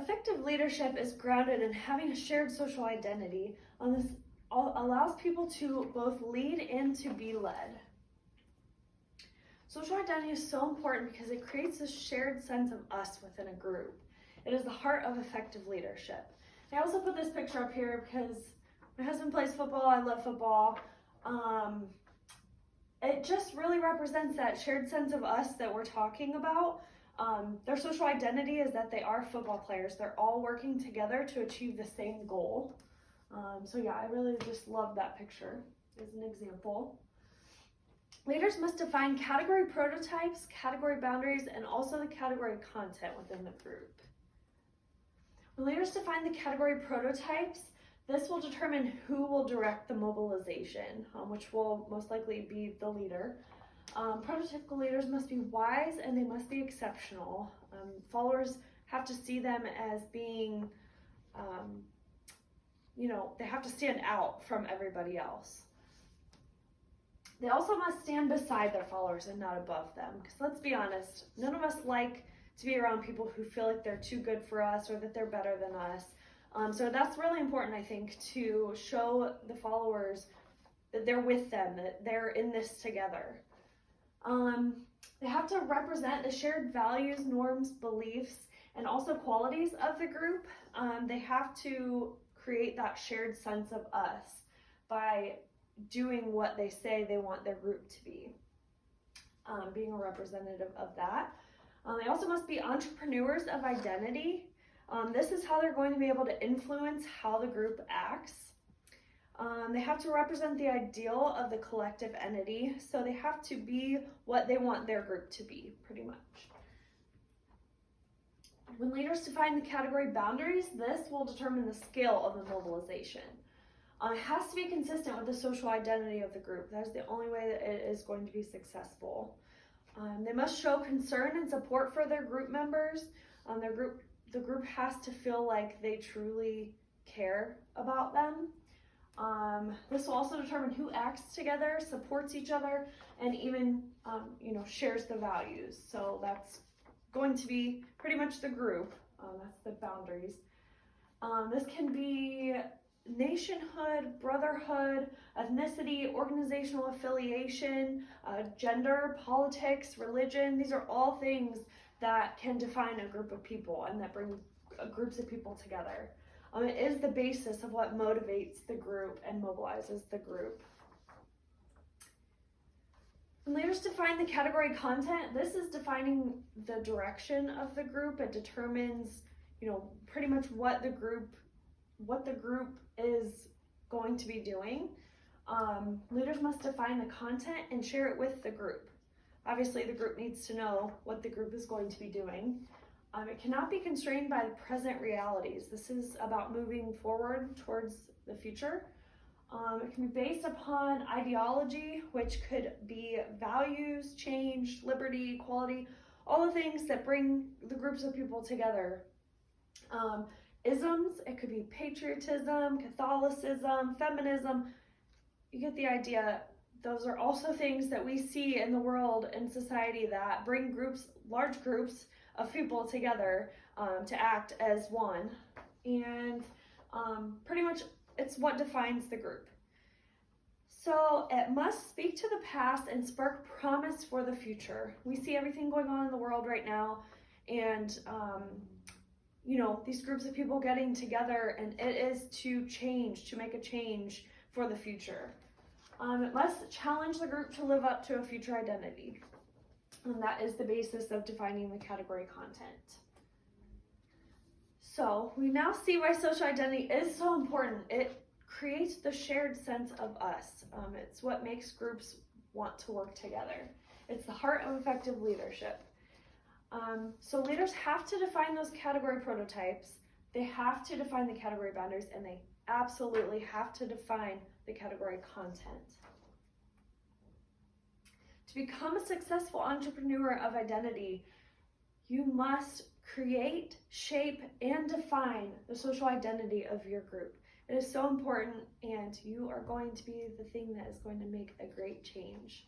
Effective leadership is grounded in having a shared social identity. This allows people to both lead and to be led. Social identity is so important because it creates a shared sense of us within a group. It is the heart of effective leadership. I also put this picture up here because my husband plays football, I love football. It just really represents that shared sense of us that we're talking about. Their social identity is that they are football players. They're all working together to achieve the same goal. So yeah, I really just love that picture as an example. Leaders must define category prototypes, category boundaries, and also the category content within the group. When leaders define the category prototypes, this will determine who will direct the mobilization, which will most likely be the leader. Prototypical leaders must be wise and they must be exceptional. Followers have to see them as being, they have to stand out from everybody else. They also must stand beside their followers and not above them. Because let's be honest, none of us like to be around people who feel like they're too good for us or that they're better than us. So that's really important, I think, to show the followers that they're with them, that they're in this together. They have to represent the shared values, norms, beliefs, and also qualities of the group. They have to create that shared sense of us by doing what they say they want their group to be, being a representative of that. They also must be entrepreneurs of identity. This is how they're going to be able to influence how the group acts. They have to represent the ideal of the collective entity, so they have to be what they want their group to be, pretty much. When leaders define the category boundaries, this will determine the scale of the mobilization. It has to be consistent with the social identity of the group. That is the only way that it is going to be successful. They must show concern and support for their group members. The group has to feel like they truly care about them. This will also determine who acts together, supports each other, and even shares the values. So that's going to be pretty much the group. That's the boundaries. This can be nationhood, brotherhood, ethnicity, organizational affiliation, gender, politics, religion. These are all things that can define a group of people and that bring groups of people together. It is the basis of what motivates the group and mobilizes the group. When leaders define the category content, this is defining the direction of the group. It determines, pretty much what the group is going to be doing. Leaders must define the content and share it with the group. Obviously, the group needs to know what the group is going to be doing. It cannot be constrained by the present realities. This is about moving forward towards the future. It can be based upon ideology, which could be values, change, liberty, equality, all the things that bring the groups of people together. Isms, it could be patriotism, Catholicism, feminism. You get the idea. Those are also things that we see in the world and society that bring large groups of people together to act as one. And pretty much it's what defines the group. So it must speak to the past and spark promise for the future. We see everything going on in the world right now, and these groups of people getting together, and it is to make a change for the future. It must challenge the group to live up to a future identity. And that is the basis of defining the category content. So we now see why social identity is so important. It creates the shared sense of us. It's what makes groups want to work together. It's the heart of effective leadership. So leaders have to define those category prototypes. They have to define the category boundaries, and they absolutely have to define the category content. To become a successful entrepreneur of identity, you must create, shape, and define the social identity of your group. It is so important, and you are going to be the thing that is going to make a great change.